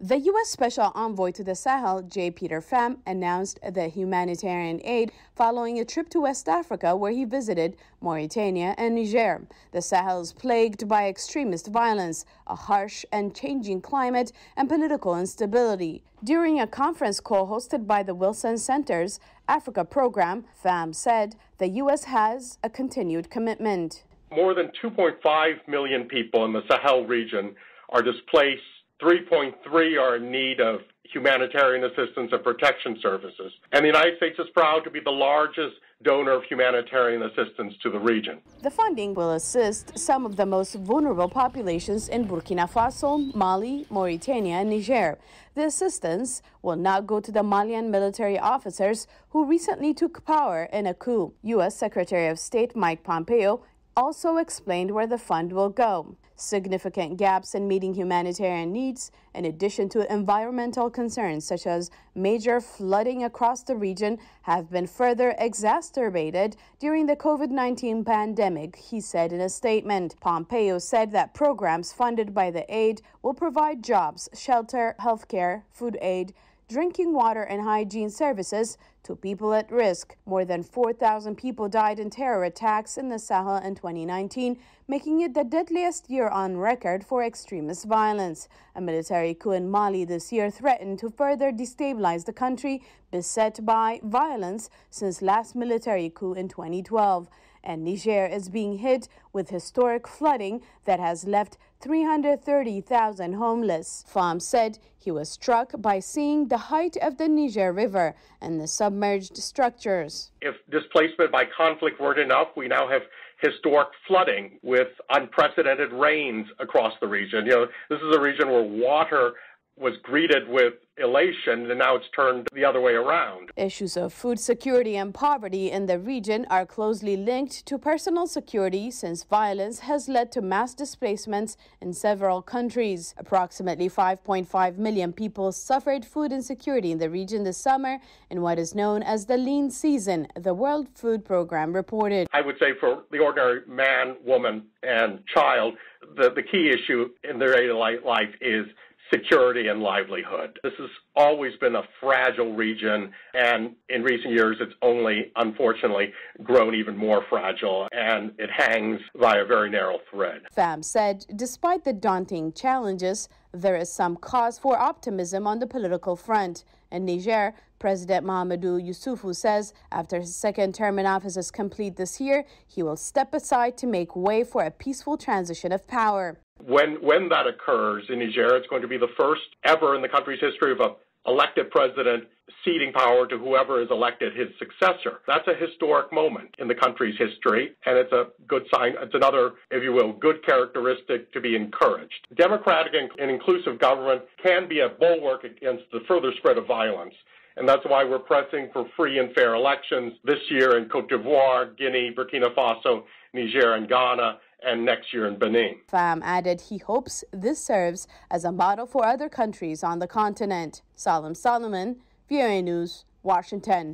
The U.S. Special Envoy to the Sahel, J. Peter Pham, announced the humanitarian aid following a trip to West Africa where he visited Mauritania and Niger. The Sahel is plagued by extremist violence, a harsh and changing climate, and political instability. During a conference call hosted by the Wilson Center's Africa program, Pham said the U.S. has a continued commitment. More than 2.5 million people in the Sahel region are displaced. 3.3 are in need of humanitarian assistance and protection services. And the United States is proud to be the largest donor of humanitarian assistance to the region. The funding will assist some of the most vulnerable populations in Burkina Faso, Mali, Mauritania, and Niger. The assistance will not go to the Malian military officers who recently took power in a coup. U.S. Secretary of State Mike Pompeo also explained where the fund will go. Significant gaps in meeting humanitarian needs, in addition to environmental concerns such as major flooding across the region, have been further exacerbated during the COVID-19 pandemic, he said in a statement. Pompeo said that programs funded by the aid will provide jobs, shelter, healthcare, food aid, drinking water, and hygiene services to people at risk. More than 4,000 people died in terror attacks in the Sahel in 2019, making it the deadliest year on record for extremist violence. A military coup in Mali this year threatened to further destabilize the country, beset by violence since last military coup in 2012. And Niger is being hit with historic flooding that has left 330,000 homeless. Pham said he was struck by seeing the height of the Niger River and the submerged structures. If displacement by conflict weren't enough, we now have historic flooding with unprecedented rains across the region. This is a region where water was greeted with elation, and now it's turned the other way around. Issues of food security and poverty in the region are closely linked to personal security, since violence has led to mass displacements in several countries. Approximately 5.5 million people suffered food insecurity in the region this summer in what is known as the lean season, the World Food Program reported. I would say for the ordinary man, woman, and child, the key issue in their daily life is security and livelihood. This has always been a fragile region, and in recent years it's only, unfortunately, grown even more fragile, and it hangs by a very narrow thread. Pham said despite the daunting challenges, there is some cause for optimism on the political front. In Niger, President Mahamadou Issoufou says after his second term in office is complete this year, he will step aside to make way for a peaceful transition of power. When that occurs in Niger, it's going to be the first ever in the country's history of an elected president ceding power to whoever is elected his successor. That's a historic moment in the country's history, and it's a good sign. It's another, if you will, good characteristic to be encouraged. Democratic and inclusive government can be a bulwark against the further spread of violence. And that's why we're pressing for free and fair elections this year in Côte d'Ivoire, Guinea, Burkina Faso, Niger, and Ghana, and next year in Benin. Pham added he hopes this serves as a model for other countries on the continent. Salem, VOA News, Washington.